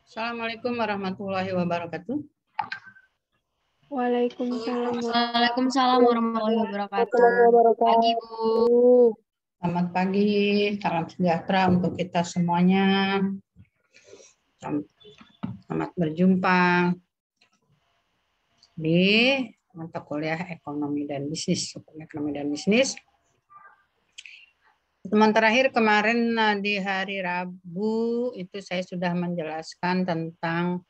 Assalamualaikum warahmatullahi wabarakatuh. Waalaikumsalam Waalaikumsalam warahmatullahi wabarakatuh. Pagi, Bu. Selamat pagi, salam sejahtera untuk kita semuanya. Selamat berjumpa di mata kuliah ekonomi dan bisnis. Ekonomi dan bisnis. Teman terakhir kemarin di hari Rabu itu saya sudah menjelaskan tentang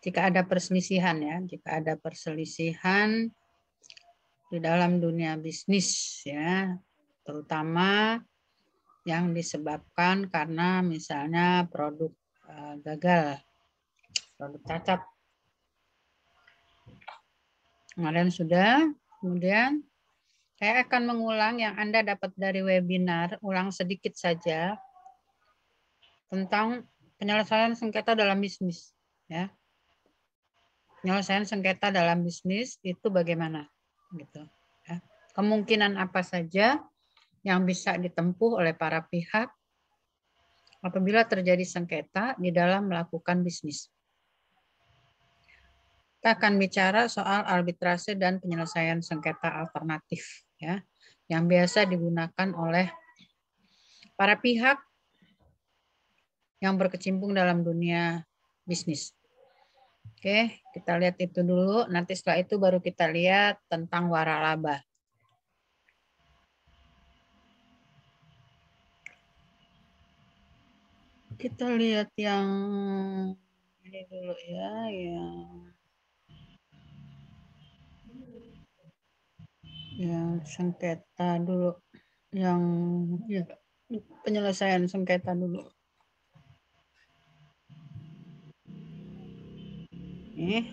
jika ada perselisihan ya, jika ada perselisihan di dalam dunia bisnis ya, terutama yang disebabkan karena misalnya produk gagal, produk cacat. Kemarin sudah, kemudian saya akan mengulang yang Anda dapat dari webinar, ulang sedikit saja tentang penyelesaian sengketa dalam bisnis. Ya. Penyelesaian sengketa dalam bisnis itu bagaimana? Gitu. Ya. Kemungkinan apa saja yang bisa ditempuh oleh para pihak apabila terjadi sengketa di dalam melakukan bisnis. Kita akan bicara soal arbitrase dan penyelesaian sengketa alternatif, ya, yang biasa digunakan oleh para pihak yang berkecimpung dalam dunia bisnis. Oke, kita lihat itu dulu. Nanti setelah itu baru kita lihat tentang waralaba. Kita lihat yang ini dulu ya, yang sengketa dulu, yang ya, penyelesaian sengketa dulu. Ya,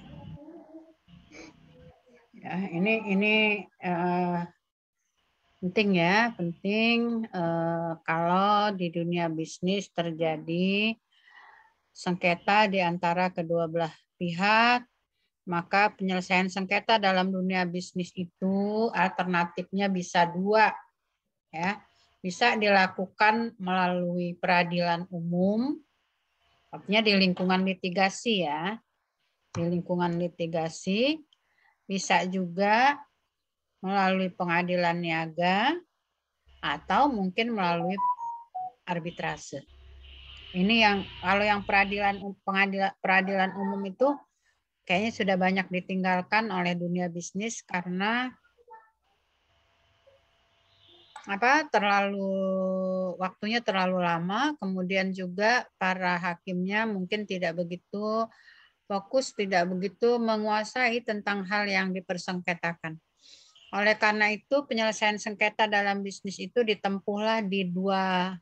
ini penting ya, penting kalau di dunia bisnis terjadi sengketa di antara kedua belah pihak, maka penyelesaian sengketa dalam dunia bisnis itu alternatifnya bisa dua, ya, bisa dilakukan melalui peradilan umum, artinya di lingkungan litigasi ya. Di lingkungan litigasi, bisa juga melalui pengadilan niaga atau mungkin melalui arbitrase. Ini yang kalau yang peradilan umum itu kayaknya sudah banyak ditinggalkan oleh dunia bisnis karena waktunya terlalu lama, kemudian juga para hakimnya mungkin tidak begitu fokus, tidak begitu menguasai tentang hal yang dipersengketakan. Oleh karena itu, penyelesaian sengketa dalam bisnis itu ditempuhlah di dua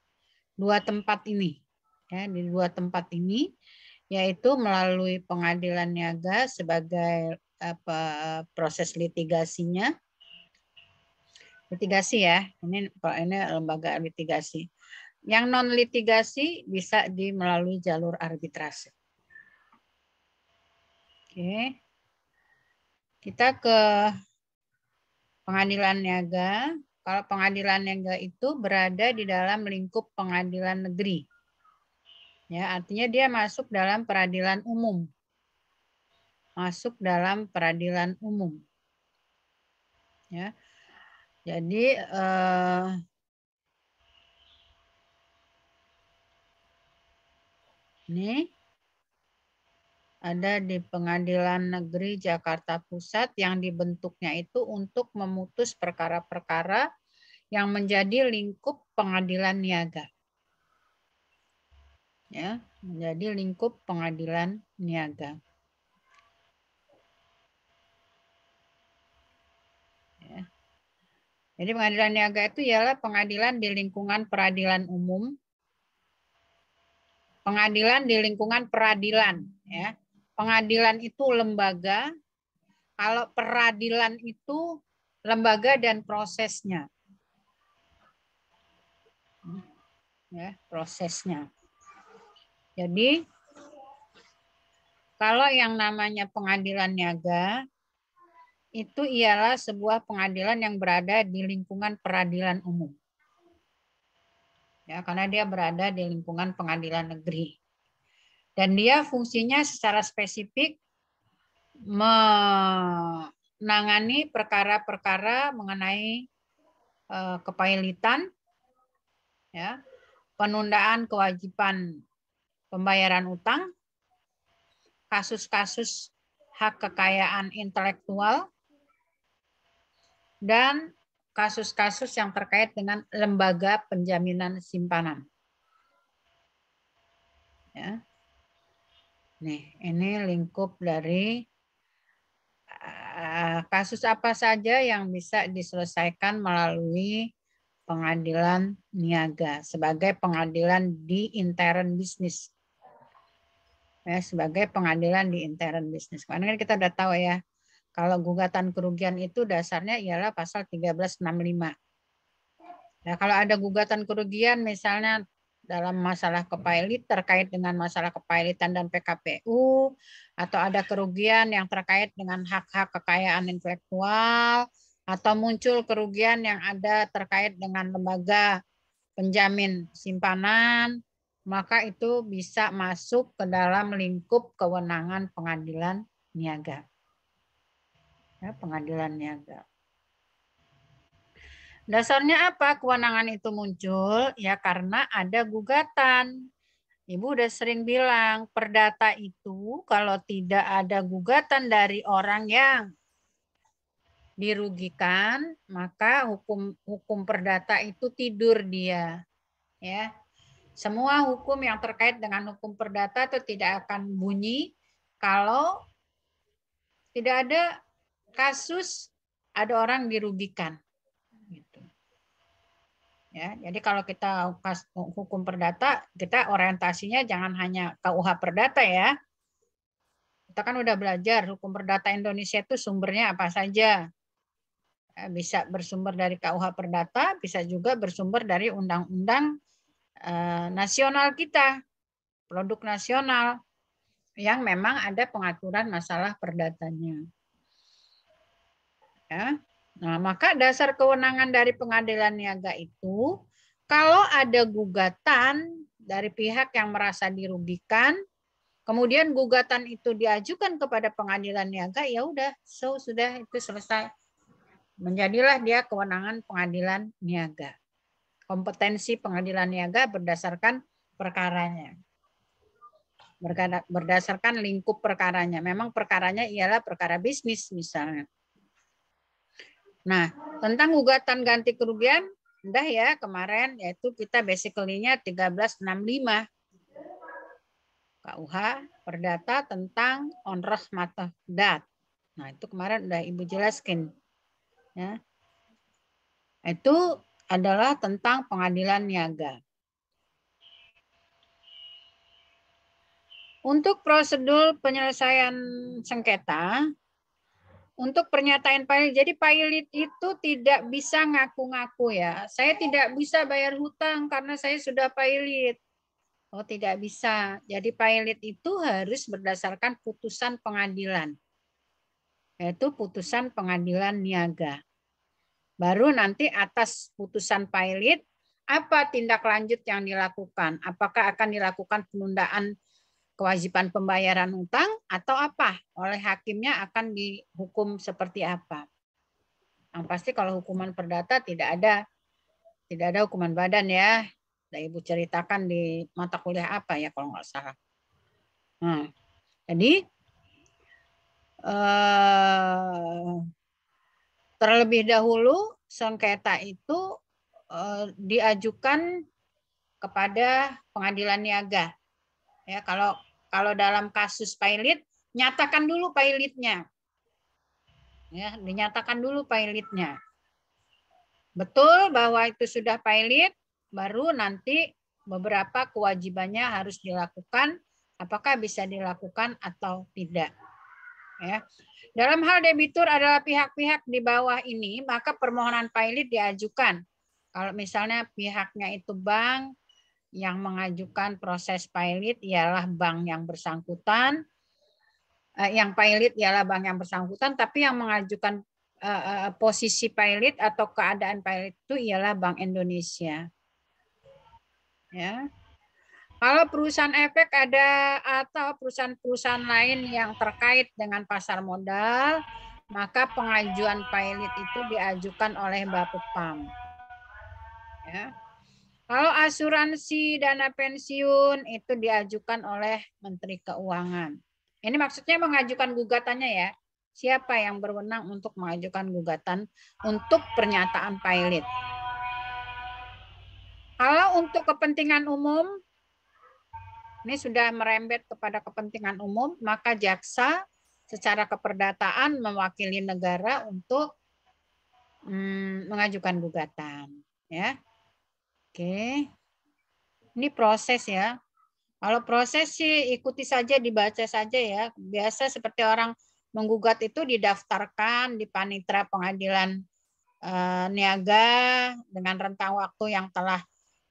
tempat ini. Ya, di dua tempat ini, yaitu melalui pengadilan niaga sebagai proses litigasinya. Litigasi ya, ini lembaga litigasi. Yang non litigasi bisa melalui jalur arbitrase. Oke. Kita ke pengadilan niaga. Kalau pengadilan niaga itu berada di dalam lingkup pengadilan negeri. Ya, artinya dia masuk dalam peradilan umum. Masuk dalam peradilan umum. Ya. Jadi ini ada di Pengadilan Negeri Jakarta Pusat yang dibentuknya itu untuk memutus perkara-perkara yang menjadi lingkup pengadilan niaga. Ya, menjadi lingkup pengadilan niaga. Ya. Jadi pengadilan niaga itu ialah pengadilan di lingkungan peradilan umum, pengadilan di lingkungan peradilan. Ya. Pengadilan itu lembaga, Kalau peradilan itu lembaga dan prosesnya. Ya, prosesnya. Jadi kalau yang namanya pengadilan niaga itu ialah sebuah pengadilan yang berada di lingkungan peradilan umum. Ya, karena dia berada di lingkungan pengadilan negeri. Dan dia fungsinya secara spesifik menangani perkara-perkara mengenai kepailitan, ya, penundaan kewajiban pembayaran utang, kasus-kasus hak kekayaan intelektual, dan kasus-kasus yang terkait dengan lembaga penjaminan simpanan. Ya. Nih, ini lingkup dari kasus apa saja yang bisa diselesaikan melalui pengadilan niaga sebagai pengadilan di intern bisnis. Ya, sebagai pengadilan di intern bisnis. Karena kita udah tahu ya, kalau gugatan kerugian itu dasarnya ialah pasal 1365. Nah, kalau ada gugatan kerugian misalnya dalam masalah kepailit terkait dengan masalah kepailitan dan PKPU, atau ada kerugian yang terkait dengan hak-hak kekayaan intelektual, atau muncul kerugian yang ada terkait dengan lembaga penjamin simpanan, maka itu bisa masuk ke dalam lingkup kewenangan pengadilan niaga. Ya, pengadilan niaga. Dasarnya apa kewenangan itu muncul? Ya karena ada gugatan. Ibu udah sering bilang, perdata itu kalau tidak ada gugatan dari orang yang dirugikan, maka hukum perdata itu tidur dia. Ya. Semua hukum yang terkait dengan hukum perdata itu tidak akan bunyi kalau tidak ada kasus ada orang dirugikan. Gitu. Ya, jadi kalau kita hukum perdata, kita orientasinya jangan hanya KUH perdata ya. Kita kan udah belajar hukum perdata Indonesia itu sumbernya apa saja. Bisa bersumber dari KUH perdata, bisa juga bersumber dari undang-undang nasional kita, produk nasional yang memang ada pengaturan masalah perdatanya. Ya. Nah, maka dasar kewenangan dari pengadilan niaga itu, kalau ada gugatan dari pihak yang merasa dirugikan, kemudian gugatan itu diajukan kepada pengadilan niaga, ya udah, sudah itu selesai. Menjadilah dia kewenangan pengadilan niaga. Kompetensi pengadilan niaga berdasarkan perkaranya. Berdasarkan lingkup perkaranya. Memang perkaranya ialah perkara bisnis misalnya. Nah, tentang gugatan ganti kerugian, udah ya kemarin, yaitu kita basically-nya 1365. KUH Perdata tentang onroh matodat. Nah, itu kemarin udah Ibu jelaskan. Ya. Itu adalah tentang pengadilan niaga. Untuk prosedur penyelesaian sengketa, untuk pernyataan pailit, jadi pailit itu tidak bisa ngaku-ngaku ya. Saya tidak bisa bayar hutang karena saya sudah pailit. Oh, tidak bisa. Jadi pailit itu harus berdasarkan putusan pengadilan. Yaitu putusan pengadilan niaga. Baru nanti atas putusan pailit, apa tindak lanjut yang dilakukan? Apakah akan dilakukan penundaan kewajiban pembayaran hutang atau apa? Oleh hakimnya akan dihukum seperti apa? Yang pasti kalau hukuman perdata tidak ada hukuman badan ya. Ibu ceritakan di mata kuliah apa ya kalau nggak salah. Nah, jadi terlebih dahulu sengketa itu diajukan kepada pengadilan niaga. Ya, kalau dalam kasus pailit, nyatakan dulu pailitnya. Ya, dinyatakan dulu pailitnya. Betul bahwa itu sudah pailit, baru nanti beberapa kewajibannya harus dilakukan, apakah bisa dilakukan atau tidak. Ya. Dalam hal debitur adalah pihak-pihak di bawah ini, maka permohonan pilot diajukan. Kalau misalnya pihaknya itu bank, yang mengajukan proses pilot ialah bank yang bersangkutan, yang pilot ialah bank yang bersangkutan, tapi yang mengajukan posisi pilot atau keadaan pilot itu ialah Bank Indonesia. Ya. Kalau perusahaan efek ada atau perusahaan-perusahaan lain yang terkait dengan pasar modal, maka pengajuan pilot itu diajukan oleh Bapepam. Ya. Kalau asuransi dana pensiun itu diajukan oleh Menteri Keuangan. Ini maksudnya mengajukan gugatannya ya. Siapa yang berwenang untuk mengajukan gugatan untuk pernyataan pilot? Kalau untuk kepentingan umum, ini sudah merembet kepada kepentingan umum, maka jaksa secara keperdataan mewakili negara untuk mengajukan gugatan. Ya, oke. Ini proses ya. Kalau proses sih ikuti saja, dibaca saja ya. Biasa seperti orang menggugat itu didaftarkan di panitera pengadilan niaga dengan rentang waktu yang telah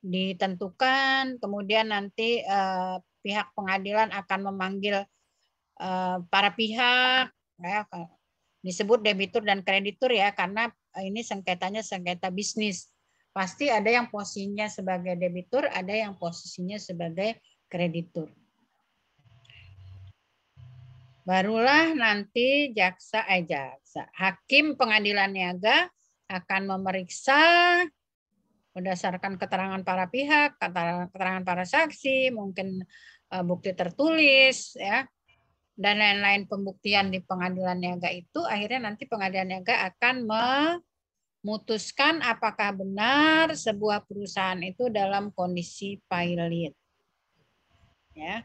ditentukan. Kemudian nanti pihak pengadilan akan memanggil para pihak, ya, disebut debitur dan kreditur ya, karena ini sengketanya sengketa bisnis. Pasti ada yang posisinya sebagai debitur, ada yang posisinya sebagai kreditur. Barulah nanti hakim pengadilan niaga akan memeriksa berdasarkan keterangan para pihak, keterangan para saksi, mungkin bukti tertulis, ya, dan lain-lain pembuktian di pengadilan niaga itu, akhirnya nanti pengadilan niaga akan memutuskan apakah benar sebuah perusahaan itu dalam kondisi pilot. Ya.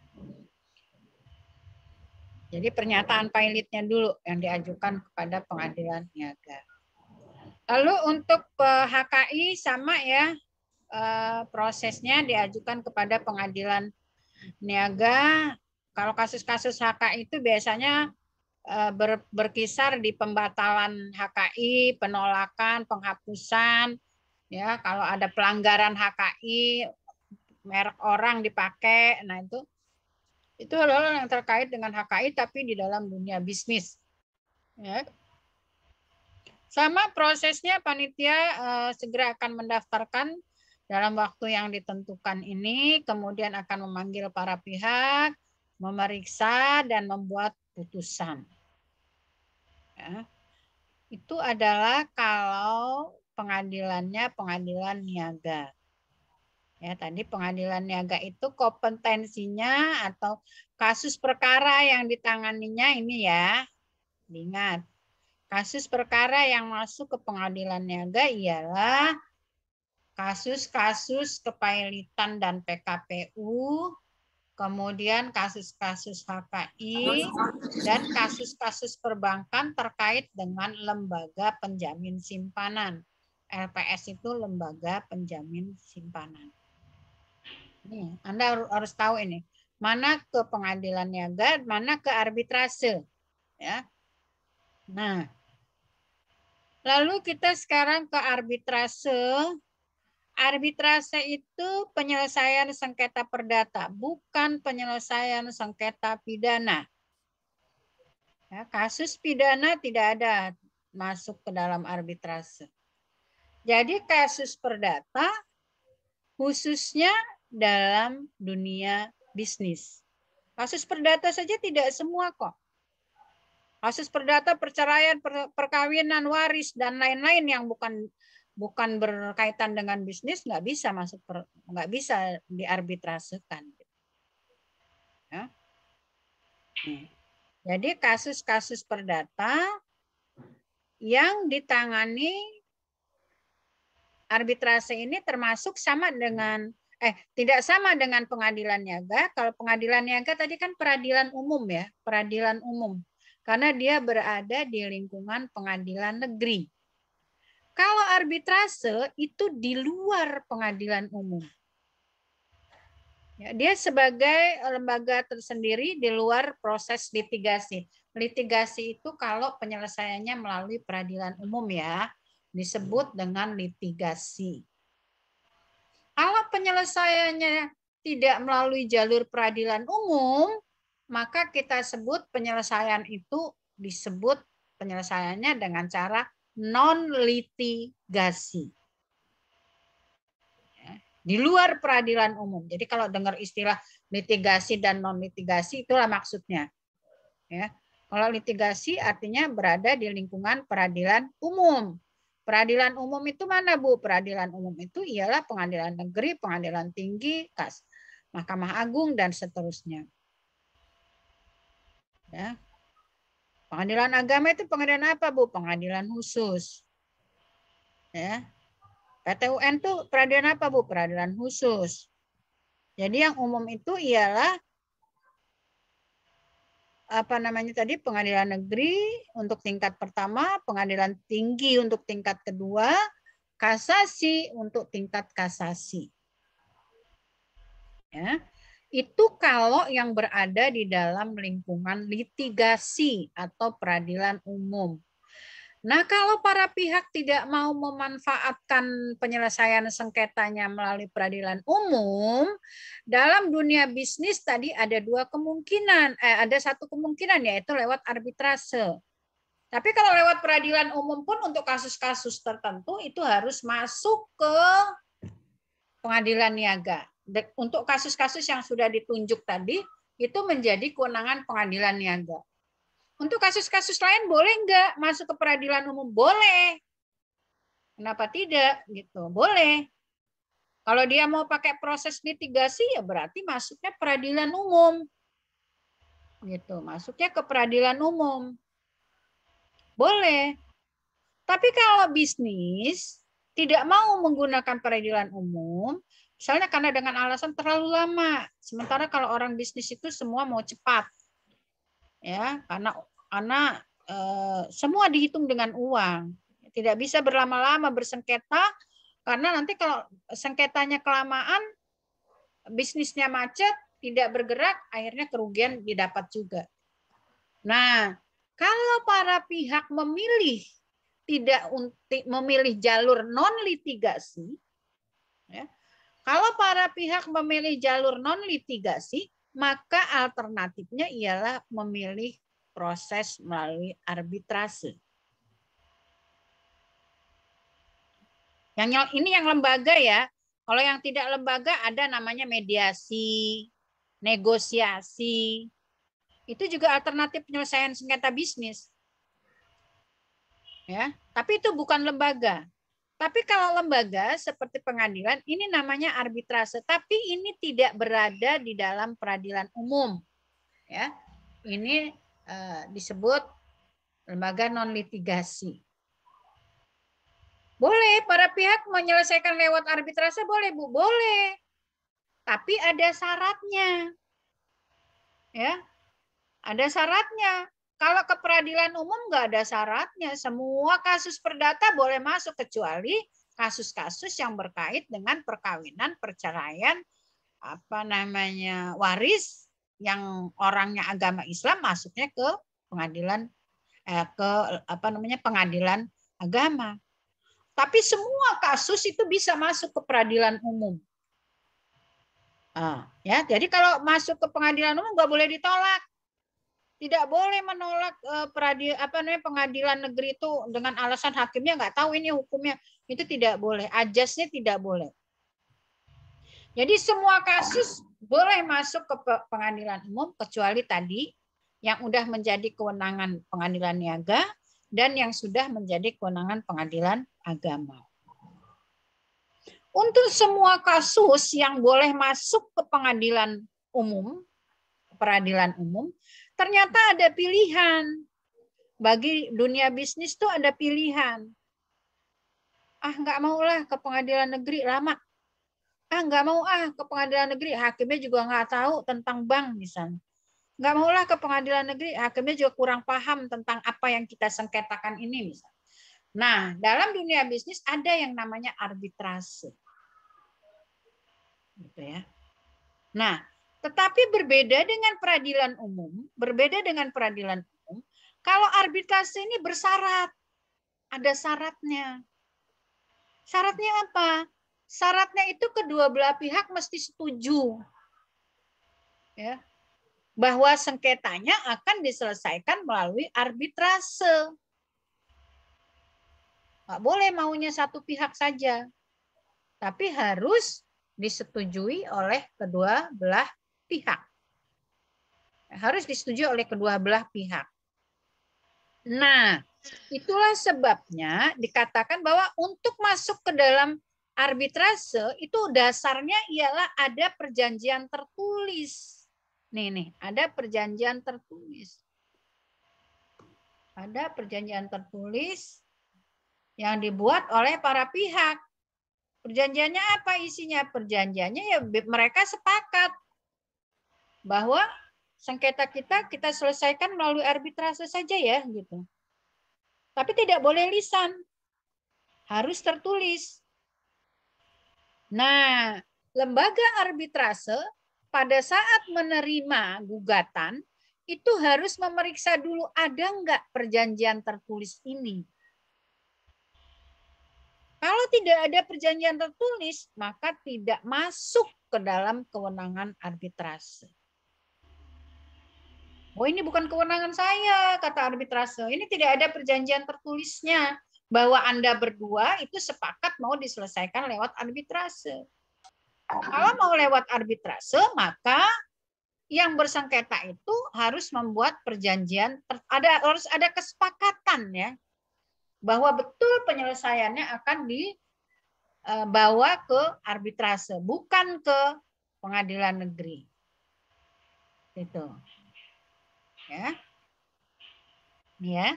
Jadi pernyataan pilotnya dulu yang diajukan kepada pengadilan niaga. Lalu untuk HKI sama ya, prosesnya diajukan kepada pengadilan niaga. Kalau kasus-kasus HKI itu biasanya berkisar di pembatalan HKI, penolakan, penghapusan. Ya, kalau ada pelanggaran HKI, merek orang dipakai, nah itu hal-hal yang terkait dengan HKI tapi di dalam dunia bisnis. Ya. Sama prosesnya panitia segera akan mendaftarkan dalam waktu yang ditentukan ini, kemudian akan memanggil para pihak, memeriksa dan membuat putusan. Ya. Itu adalah kalau pengadilannya pengadilan niaga. Ya, tadi pengadilan niaga itu kompetensinya atau kasus perkara yang ditanganinya ini ya. Ingat, kasus perkara yang masuk ke pengadilan niaga ialah kasus-kasus kepailitan dan PKPU, kemudian kasus-kasus HKI, dan kasus-kasus perbankan terkait dengan lembaga penjamin simpanan. LPS itu lembaga penjamin simpanan. Nih, Anda harus tahu ini. Mana ke pengadilan niaga, mana ke arbitrase. Ya. Nah, lalu kita sekarang ke arbitrase. Arbitrase itu penyelesaian sengketa perdata, bukan penyelesaian sengketa pidana. Ya, kasus pidana tidak ada masuk ke dalam arbitrase. Jadi kasus perdata khususnya dalam dunia bisnis. Kasus perdata saja tidak semua kok. Kasus perdata perceraian, perkawinan, waris dan lain-lain yang bukan berkaitan dengan bisnis nggak bisa masuk, nggak bisa diarbitrasekan. Ya. Jadi kasus-kasus perdata yang ditangani arbitrase ini termasuk sama dengan tidak sama dengan pengadilan niaga. Kalau pengadilan niaga tadi kan peradilan umum ya, peradilan umum. Karena dia berada di lingkungan pengadilan negeri. Kalau arbitrase itu di luar pengadilan umum. Ya, dia sebagai lembaga tersendiri di luar proses litigasi. Litigasi itu kalau penyelesaiannya melalui peradilan umum ya, disebut dengan litigasi. Kalau penyelesaiannya tidak melalui jalur peradilan umum, maka kita sebut penyelesaian itu disebut penyelesaiannya dengan cara non-litigasi. Di luar peradilan umum. Jadi kalau dengar istilah litigasi dan non-litigasi, itulah maksudnya. Ya. Kalau litigasi artinya berada di lingkungan peradilan umum. Peradilan umum itu mana, Bu? Peradilan umum itu ialah pengadilan negeri, pengadilan tinggi, Mahkamah Agung, dan seterusnya. Ya. Pengadilan agama itu pengadilan apa, Bu? Pengadilan khusus. Ya. PT UN itu peradilan apa, Bu? Peradilan khusus. Jadi yang umum itu ialah apa namanya tadi, pengadilan negeri untuk tingkat pertama, pengadilan tinggi untuk tingkat kedua, kasasi untuk tingkat kasasi. Ya. Itu kalau yang berada di dalam lingkungan litigasi atau peradilan umum. Nah, kalau para pihak tidak mau memanfaatkan penyelesaian sengketanya melalui peradilan umum, dalam dunia bisnis tadi ada ada satu kemungkinan, yaitu lewat arbitrase. Tapi kalau lewat peradilan umum pun untuk kasus-kasus tertentu itu harus masuk ke pengadilan niaga. Untuk kasus-kasus yang sudah ditunjuk tadi, itu menjadi kewenangan pengadilan niaga. Untuk kasus-kasus lain boleh nggak masuk ke peradilan umum? Boleh. Kenapa tidak? Gitu. Boleh. Kalau dia mau pakai proses litigasi ya berarti masuknya peradilan umum. Gitu. Masuknya ke peradilan umum. Boleh. Tapi kalau bisnis tidak mau menggunakan peradilan umum, misalnya karena dengan alasan terlalu lama. Sementara kalau orang bisnis itu semua mau cepat. Ya, karena semua dihitung dengan uang. Tidak bisa berlama-lama bersengketa, karena nanti kalau sengketanya kelamaan, bisnisnya macet, tidak bergerak, akhirnya kerugian didapat juga. Nah, kalau para pihak memilih jalur non-litigasi, ya, kalau para pihak memilih jalur non-litigasi, maka alternatifnya ialah memilih proses melalui arbitrase. Ini yang lembaga ya. Kalau yang tidak lembaga ada namanya mediasi, negosiasi. Itu juga alternatif penyelesaian sengketa bisnis. Ya, tapi itu bukan lembaga. Tapi kalau lembaga seperti pengadilan, ini namanya arbitrase. Tapi ini tidak berada di dalam peradilan umum. Ya, ini disebut lembaga non litigasi. Boleh para pihak menyelesaikan lewat arbitrase, boleh Bu, boleh. Tapi ada syaratnya. Ya, ada syaratnya. Kalau ke peradilan umum nggak ada syaratnya. Semua kasus perdata boleh masuk kecuali kasus-kasus yang berkait dengan perkawinan, perceraian, waris yang orangnya agama Islam, masuknya ke pengadilan pengadilan agama. Tapi semua kasus itu bisa masuk ke peradilan umum. Ya, jadi kalau masuk ke pengadilan umum nggak boleh ditolak. Tidak boleh menolak pengadilan negeri itu dengan alasan hakimnya nggak tahu ini hukumnya. Itu tidak boleh. Ajasnya tidak boleh. Jadi semua kasus boleh masuk ke pengadilan umum kecuali tadi yang sudah menjadi kewenangan pengadilan niaga dan yang sudah menjadi kewenangan pengadilan agama. Untuk semua kasus yang boleh masuk ke pengadilan umum, peradilan umum, ternyata ada pilihan. Bagi dunia bisnis tuh ada pilihan. Nggak maulah ke pengadilan negeri, lama. Nggak mau ke pengadilan negeri, hakimnya juga nggak tahu tentang bank misalnya. Nggak maulah ke pengadilan negeri, hakimnya juga kurang paham tentang apa yang kita sengketakan ini misalnya. Nah, dalam dunia bisnis ada yang namanya arbitrase. Gitu ya. Nah, tetapi berbeda dengan peradilan umum, kalau arbitrase ini bersyarat, ada syaratnya. Syaratnya apa? Syaratnya itu kedua belah pihak mesti setuju. Ya, bahwa sengketanya akan diselesaikan melalui arbitrase. Nggak boleh maunya satu pihak saja. Tapi harus disetujui oleh kedua belah pihak. Harus disetujui oleh kedua belah pihak. Nah, itulah sebabnya dikatakan bahwa untuk masuk ke dalam arbitrase itu dasarnya ialah ada perjanjian tertulis. Nih, ada perjanjian tertulis. Ada perjanjian tertulis yang dibuat oleh para pihak. Perjanjiannya apa isinya? Perjanjiannya ya mereka sepakat bahwa sengketa kita selesaikan melalui arbitrase saja ya gitu. Tapi tidak boleh lisan. Harus tertulis. Nah, lembaga arbitrase pada saat menerima gugatan itu harus memeriksa dulu ada enggak perjanjian tertulis ini. Kalau tidak ada perjanjian tertulis, maka tidak masuk ke dalam kewenangan arbitrase. Oh, ini bukan kewenangan saya, kata arbitrase. Ini tidak ada perjanjian tertulisnya bahwa Anda berdua itu sepakat mau diselesaikan lewat arbitrase. Kalau mau lewat arbitrase, maka yang bersengketa itu harus membuat perjanjian, harus ada kesepakatan ya, bahwa betul penyelesaiannya akan dibawa ke arbitrase, bukan ke pengadilan negeri. Itu. Ya. Ya.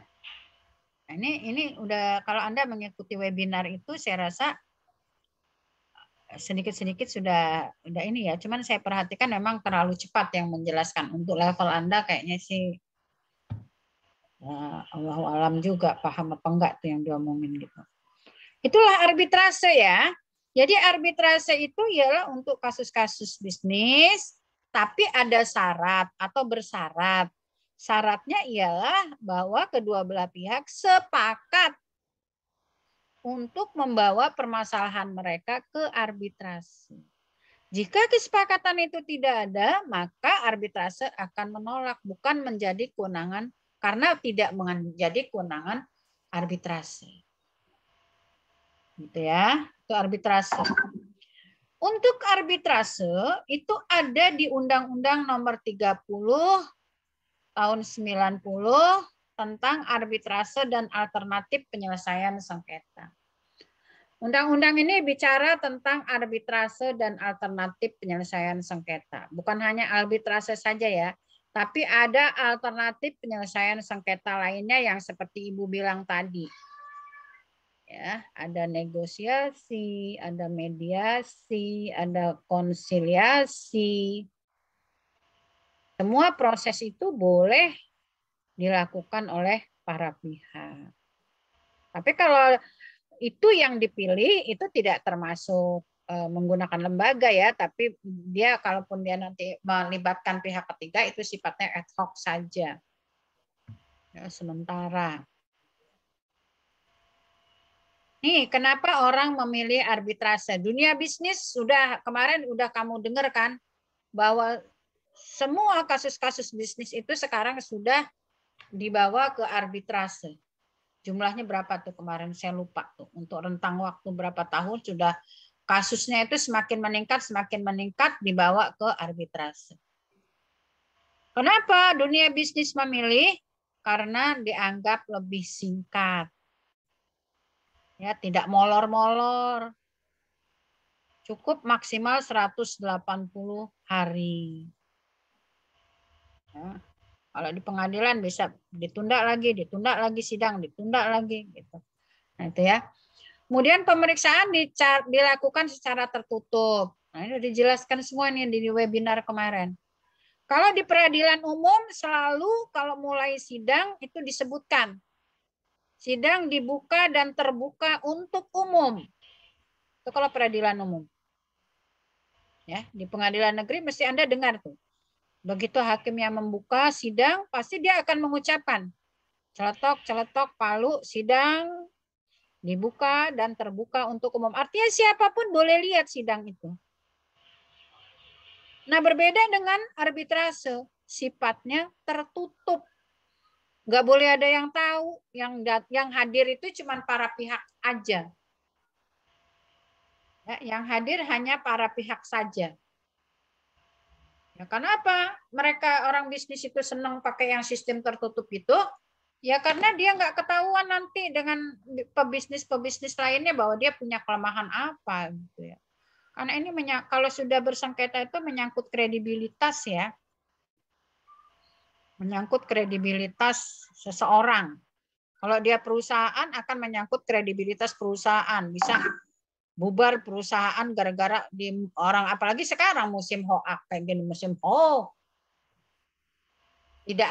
Nah, ini udah kalau Anda mengikuti webinar itu saya rasa sedikit-sedikit sudah ini ya. Cuman saya perhatikan memang terlalu cepat yang menjelaskan. Untuk level Anda kayaknya sih Allahu alam juga paham apa enggak tuh yang diomongin gitu. Itulah arbitrase ya. Jadi arbitrase itu ialah untuk kasus-kasus bisnis, tapi ada syarat atau bersyarat. Syaratnya ialah bahwa kedua belah pihak sepakat untuk membawa permasalahan mereka ke arbitrase. Jika kesepakatan itu tidak ada, maka arbitrase akan menolak, bukan menjadi kewenangan, karena tidak menjadi kewenangan arbitrase. Gitu ya, itu arbitrase. Untuk arbitrase itu ada di Undang-Undang Nomor 30 tahun 90 tentang arbitrase dan alternatif penyelesaian sengketa. Undang-undang ini bicara tentang arbitrase dan alternatif penyelesaian sengketa. Bukan hanya arbitrase saja ya, tapi ada alternatif penyelesaian sengketa lainnya yang seperti Ibu bilang tadi. Ya, ada negosiasi, ada mediasi, ada konsiliasi. Semua proses itu boleh dilakukan oleh para pihak. Tapi kalau itu yang dipilih itu tidak termasuk menggunakan lembaga ya, tapi dia kalaupun dia nanti melibatkan pihak ketiga itu sifatnya ad hoc saja. Ya, sementara. Nih, kenapa orang memilih arbitrase? Dunia bisnis kemarin udah kamu dengar kan bahwa semua kasus-kasus bisnis itu sekarang sudah dibawa ke arbitrase. Jumlahnya berapa tuh kemarin saya lupa tuh. Untuk rentang waktu berapa tahun sudah kasusnya itu semakin meningkat dibawa ke arbitrase. Kenapa dunia bisnis memilih? Karena dianggap lebih singkat. Ya, tidak molor-molor. Cukup maksimal 180 hari. Ya. Kalau di pengadilan bisa ditunda lagi sidang, ditunda lagi gitu. Nah, itu ya. Kemudian pemeriksaan dilakukan secara tertutup. Nah, ini sudah dijelaskan semua nih di webinar kemarin. Kalau di peradilan umum selalu kalau mulai sidang itu disebutkan sidang dibuka dan terbuka untuk umum. Itu kalau peradilan umum. Ya, di pengadilan negeri mesti Anda dengar tuh. Begitu hakim yang membuka sidang, pasti dia akan mengucapkan celetok-celetok palu, sidang dibuka dan terbuka untuk umum. Artinya siapapun boleh lihat sidang itu. Nah, berbeda dengan arbitrase, sifatnya tertutup. Nggak boleh ada yang tahu, yang hadir itu cuma para pihak aja. Ya, yang hadir hanya para pihak saja. Ya, kenapa mereka orang bisnis itu senang pakai yang sistem tertutup itu? Ya karena dia nggak ketahuan nanti dengan pebisnis-pebisnis lainnya bahwa dia punya kelemahan apa gitu ya. Karena ini kalau sudah bersengketa itu menyangkut kredibilitas ya. Menyangkut kredibilitas seseorang. Kalau dia perusahaan akan menyangkut kredibilitas perusahaan. Bisa bubar perusahaan gara-gara di orang, apalagi sekarang musim hoak kayak gini, musim hoax. Tidak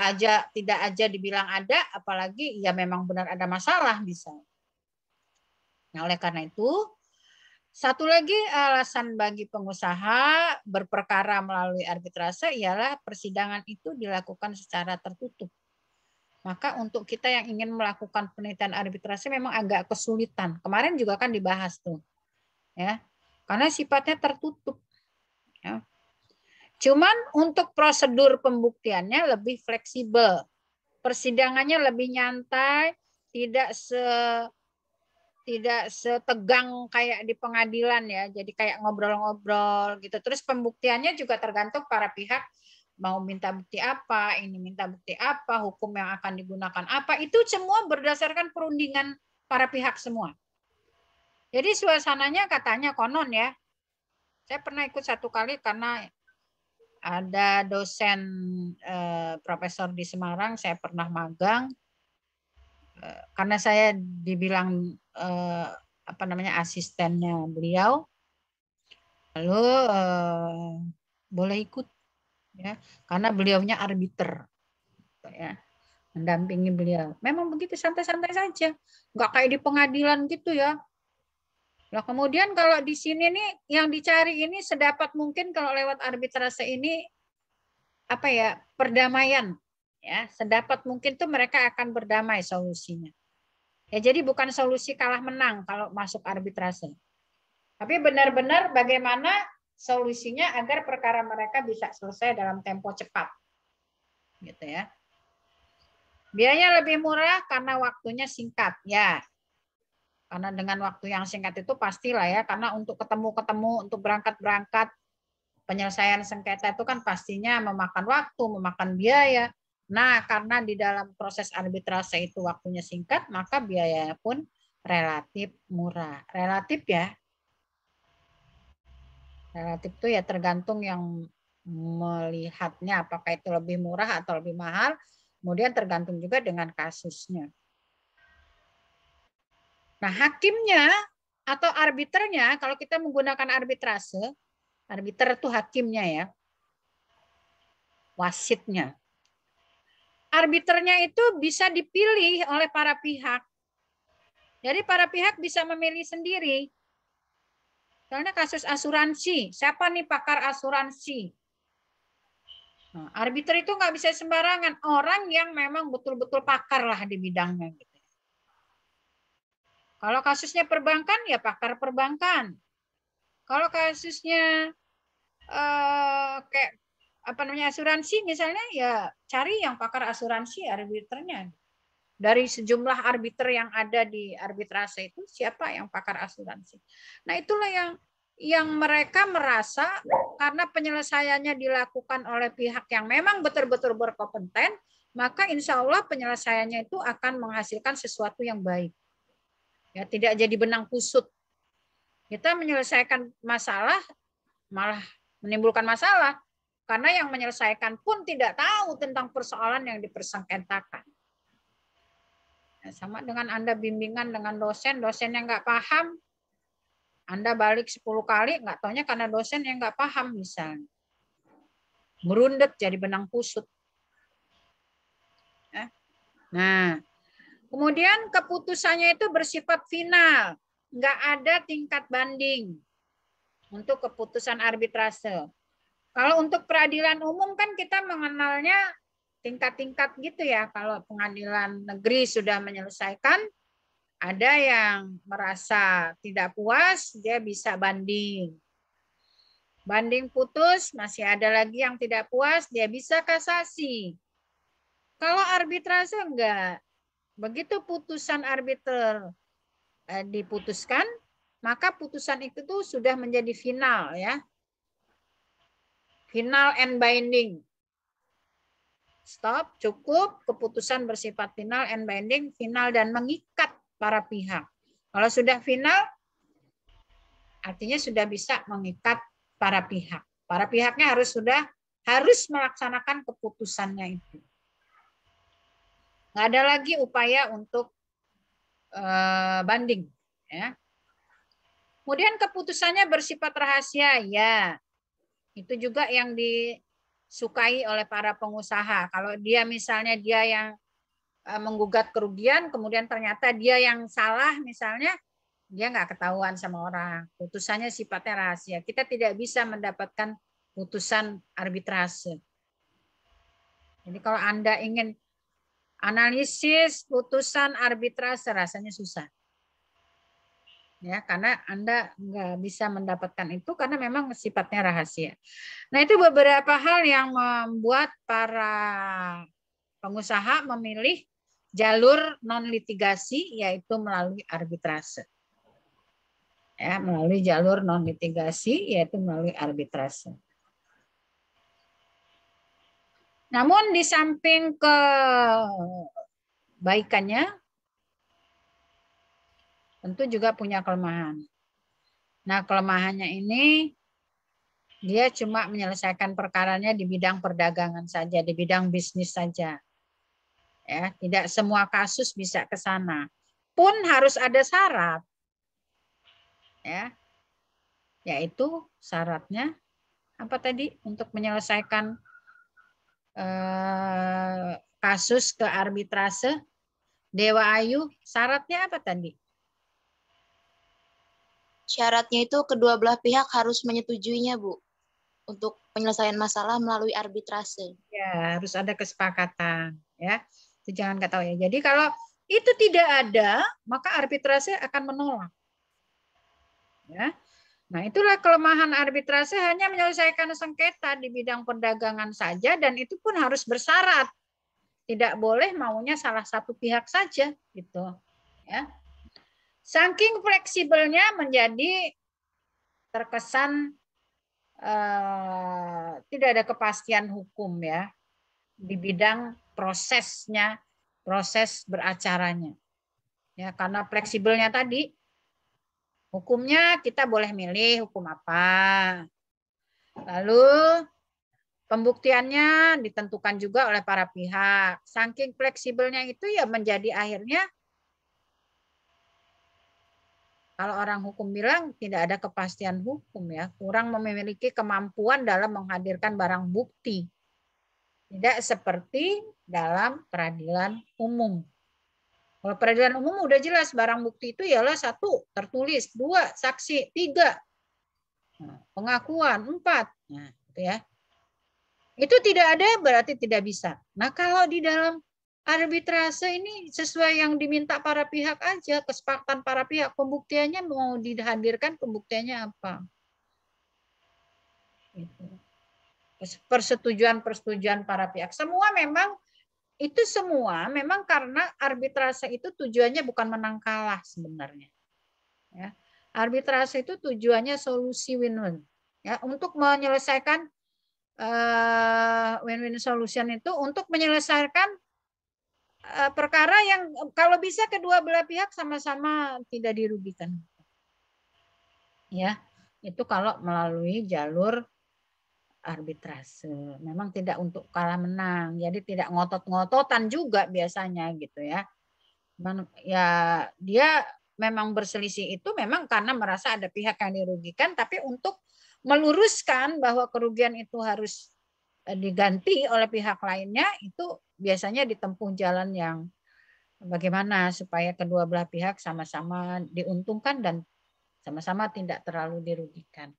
aja dibilang ada, apalagi ya memang benar ada masalah bisa. Nah, oleh karena itu, satu lagi alasan bagi pengusaha berperkara melalui arbitrase ialah persidangan itu dilakukan secara tertutup. Maka untuk kita yang ingin melakukan penelitian arbitrase memang agak kesulitan. Kemarin juga kan dibahas tuh, ya, karena sifatnya tertutup. Ya. Cuman untuk prosedur pembuktiannya lebih fleksibel, persidangannya lebih nyantai, tidak setegang kayak di pengadilan ya. Jadi kayak ngobrol-ngobrol gitu. Terus pembuktiannya juga tergantung para pihak mau minta bukti apa, ini minta bukti apa, hukum yang akan digunakan apa. Itu semua berdasarkan perundingan para pihak semua. Jadi suasananya katanya konon ya. Saya pernah ikut satu kali karena ada dosen profesor di Semarang, saya pernah magang. Karena saya dibilang asistennya beliau, lalu boleh ikut ya, karena beliaunya arbiter ya, mendampingi beliau. Memang begitu santai-santai saja, nggak kayak di pengadilan gitu ya. Nah, kemudian kalau di sini nih yang dicari ini sedapat mungkin kalau lewat arbitrase ini apa ya, perdamaian ya, sedapat mungkin tuh mereka akan berdamai solusinya. Ya, jadi bukan solusi kalah menang kalau masuk arbitrase. Tapi benar-benar bagaimana solusinya agar perkara mereka bisa selesai dalam tempo cepat. Gitu ya. Biaya lebih murah karena waktunya singkat, ya. Karena dengan waktu yang singkat itu pastilah ya, karena untuk ketemu-ketemu, untuk berangkat-berangkat, penyelesaian sengketa itu kan pastinya memakan waktu, memakan biaya. Nah, karena di dalam proses arbitrase itu waktunya singkat, maka biayanya pun relatif murah. Relatif ya. Relatif itu ya tergantung yang melihatnya apakah itu lebih murah atau lebih mahal. Kemudian tergantung juga dengan kasusnya. Nah, hakimnya atau arbiternya, kalau kita menggunakan arbitrase, arbiter itu hakimnya ya, wasitnya. Arbiternya itu bisa dipilih oleh para pihak. Jadi para pihak bisa memilih sendiri. Soalnya kasus asuransi, siapa nih pakar asuransi? Nah, arbiter itu nggak bisa sembarangan, orang yang memang betul-betul pakar lah di bidangnya. Gitu. Kalau kasusnya perbankan, ya pakar perbankan. Kalau kasusnya kayak asuransi misalnya, ya cari yang pakar asuransi arbiternya. Dari sejumlah arbiter yang ada di arbitrase itu, siapa yang pakar asuransi? Nah, itulah yang mereka merasa karena penyelesaiannya dilakukan oleh pihak yang memang betul-betul berkompeten, maka insya Allah penyelesaiannya itu akan menghasilkan sesuatu yang baik. Ya, tidak jadi benang kusut. Kita menyelesaikan masalah malah menimbulkan masalah karena yang menyelesaikan pun tidak tahu tentang persoalan yang dipersengketakan. Nah, sama dengan Anda bimbingan dengan dosen yang nggak paham, Anda balik 10 kali, nggak taunya karena dosen yang nggak paham misalnya. Merundet jadi benang kusut. Nah, kemudian keputusannya itu bersifat final, nggak ada tingkat banding. untuk keputusan arbitrase. Kalau untuk peradilan umum kan kita mengenalnya tingkat-tingkat gitu ya. Kalau pengadilan negeri sudah menyelesaikan, ada yang merasa tidak puas, dia bisa banding. Banding putus, masih ada lagi yang tidak puas, dia bisa kasasi. Kalau arbitrase enggak. Begitu putusan arbiter diputuskan, maka putusan itu tuh sudah menjadi final ya. Final and binding. Stop, cukup, keputusan bersifat final and binding, final dan mengikat para pihak. Kalau sudah final, artinya sudah bisa mengikat para pihak. Para pihaknya harus melaksanakan keputusannya itu. Nggak ada lagi upaya untuk banding. Ya. Kemudian keputusannya bersifat rahasia, ya. Itu juga yang disukai oleh para pengusaha. Kalau dia misalnya dia yang menggugat kerugian, kemudian ternyata dia yang salah misalnya, dia nggak ketahuan sama orang. Putusannya sifatnya rahasia. Kita tidak bisa mendapatkan putusan arbitrase. Jadi kalau Anda ingin analisis putusan arbitrase rasanya susah. Ya, karena Anda nggak bisa mendapatkan itu karena memang sifatnya rahasia. Nah, itu beberapa hal yang membuat para pengusaha memilih jalur non litigasi, yaitu melalui arbitrase. Ya, melalui jalur non litigasi, yaitu melalui arbitrase. Namun di samping kebaikannya, tentu juga punya kelemahan. Nah, kelemahannya ini dia cuma menyelesaikan perkaranya di bidang perdagangan saja, di bidang bisnis saja. Ya, tidak semua kasus bisa ke sana. Pun harus ada syarat. Ya. Yaitu syaratnya apa tadi? Untuk menyelesaikan kasus ke arbitrase Dewa Ayu, syaratnya apa tadi? Syaratnya itu kedua belah pihak harus menyetujuinya, Bu, untuk penyelesaian masalah melalui arbitrase. Ya, harus ada kesepakatan, ya. Itu jangan nggak tahu ya. Jadi kalau itu tidak ada, maka arbitrase akan menolak. Ya. Nah, itulah kelemahan arbitrase, hanya menyelesaikan sengketa di bidang perdagangan saja, dan itu pun harus bersyarat. Tidak boleh maunya salah satu pihak saja, gitu. Ya. Saking fleksibelnya menjadi terkesan tidak ada kepastian hukum ya di bidang prosesnya, proses beracaranya. Ya, karena fleksibelnya tadi, hukumnya kita boleh milih hukum apa. Lalu pembuktiannya ditentukan juga oleh para pihak. Saking fleksibelnya itu ya menjadi akhirnya kalau orang hukum bilang tidak ada kepastian hukum ya, kurang memiliki kemampuan dalam menghadirkan barang bukti. Tidak seperti dalam peradilan umum. Kalau peradilan umum udah jelas barang bukti itu ialah 1 tertulis, 2 saksi, 3 pengakuan, 4. Nah, itu ya. Itu tidak ada berarti tidak bisa. Nah, kalau di dalam arbitrase ini sesuai yang diminta para pihak aja, kesepakatan para pihak, pembuktiannya mau dihadirkan, pembuktiannya apa? Persetujuan para pihak. Semua memang karena arbitrase itu tujuannya bukan menang kalah sebenarnya. Ya. Arbitrase itu tujuannya solusi win-win. Ya, untuk menyelesaikan win-win solution itu untuk menyelesaikan perkara yang kalau bisa kedua belah pihak sama-sama tidak dirugikan. Ya, itu kalau melalui jalur arbitrase. Memang tidak untuk kalah menang. Jadi tidak ngotot-ngototan juga biasanya gitu ya. Ya dia memang berselisih itu memang karena merasa ada pihak yang dirugikan, tapi untuk meluruskan bahwa kerugian itu harus diganti oleh pihak lainnya, itu biasanya ditempuh jalan yang bagaimana supaya kedua belah pihak sama-sama diuntungkan dan sama-sama tidak terlalu dirugikan.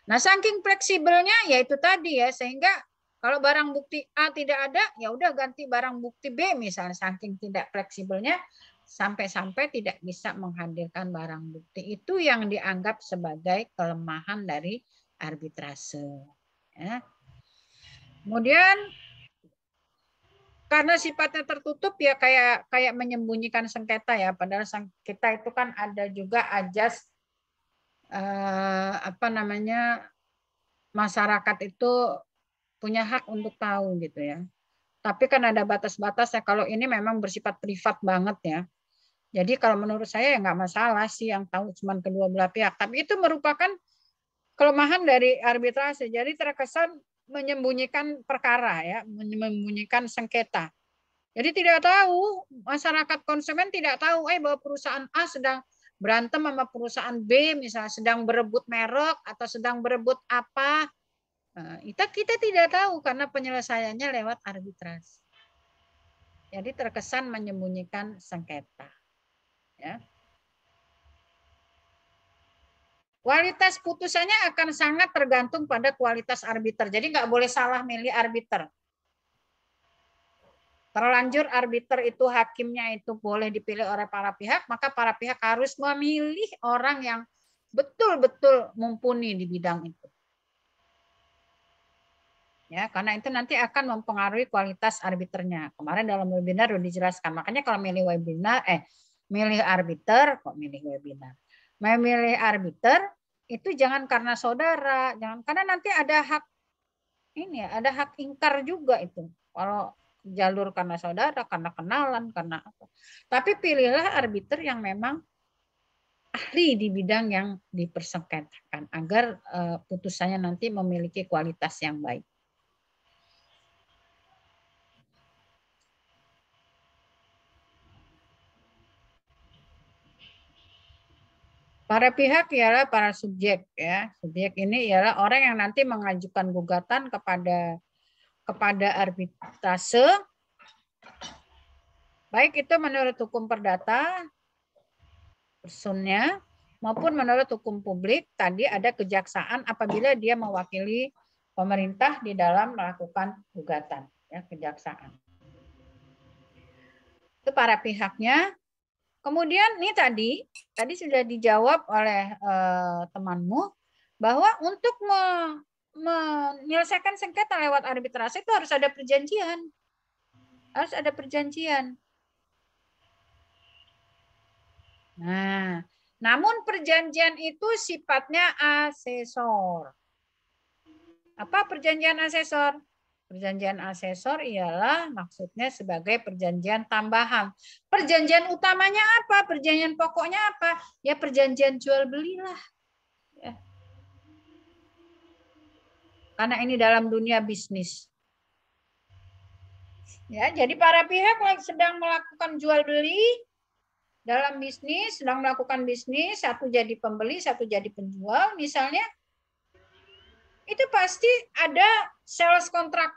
Nah, saking fleksibelnya yaitu tadi ya, sehingga kalau barang bukti A tidak ada, ya udah ganti barang bukti B misalnya. Saking tidak fleksibelnya sampai-sampai tidak bisa menghadirkan barang bukti. Itu yang dianggap sebagai kelemahan dari arbitrase. Ya. Kemudian karena sifatnya tertutup ya kayak menyembunyikan sengketa ya. Padahal sengketa itu kan ada juga ajas masyarakat itu punya hak untuk tahu gitu ya. Tapi kan ada batas-batasnya. Kalau ini memang bersifat privat banget ya. Jadi kalau menurut saya ya nggak masalah sih yang tahu cuma kedua belah pihak. Tapi itu merupakan kelemahan dari arbitrase. Jadi terkesan menyembunyikan perkara ya, menyembunyikan sengketa. Jadi tidak tahu, masyarakat konsumen tidak tahu bahwa perusahaan A sedang berantem sama perusahaan B, misalnya sedang berebut merek atau sedang berebut apa. Nah, kita tidak tahu karena penyelesaiannya lewat arbitrase. Jadi terkesan menyembunyikan sengketa. Ya. Kualitas putusannya akan sangat tergantung pada kualitas arbiter. Jadi nggak boleh salah milih arbiter. Terlanjur arbiter itu hakimnya itu boleh dipilih oleh para pihak, maka para pihak harus memilih orang yang betul-betul mumpuni di bidang itu. Ya, karena itu nanti akan mempengaruhi kualitas arbiternya. Kemarin dalam webinar sudah dijelaskan. Makanya kalau milih webinar, milih arbiter, kok milih webinar. Memilih arbiter itu jangan karena saudara, jangan karena nanti ada hak ini ya, ada hak ingkar juga itu. Kalau jalur karena saudara, karena kenalan, karena apa. Tapi pilihlah arbiter yang memang ahli di bidang yang dipersengketakan agar putusannya nanti memiliki kualitas yang baik. Para pihak ialah para subjek ya. Subjek ini ialah orang yang nanti mengajukan gugatan kepada arbitrase, baik itu menurut hukum perdata personnya maupun menurut hukum publik. Tadi ada kejaksaan apabila dia mewakili pemerintah di dalam melakukan gugatan, ya, kejaksaan. Itu para pihaknya. Kemudian nih tadi sudah dijawab oleh temanmu bahwa untuk menyelesaikan sengketa lewat arbitrase itu harus ada perjanjian. Harus ada perjanjian. Nah, namun perjanjian itu sifatnya asesor. Apa perjanjian asesor? Perjanjian asesor ialah maksudnya sebagai perjanjian tambahan. Perjanjian utamanya apa? Perjanjian pokoknya apa? Ya perjanjian jual belilah. Ya. Karena ini dalam dunia bisnis. Ya, jadi para pihak sedang melakukan jual beli dalam bisnis, sedang melakukan bisnis, satu jadi pembeli, satu jadi penjual misalnya. Itu pasti ada sales kontraknya.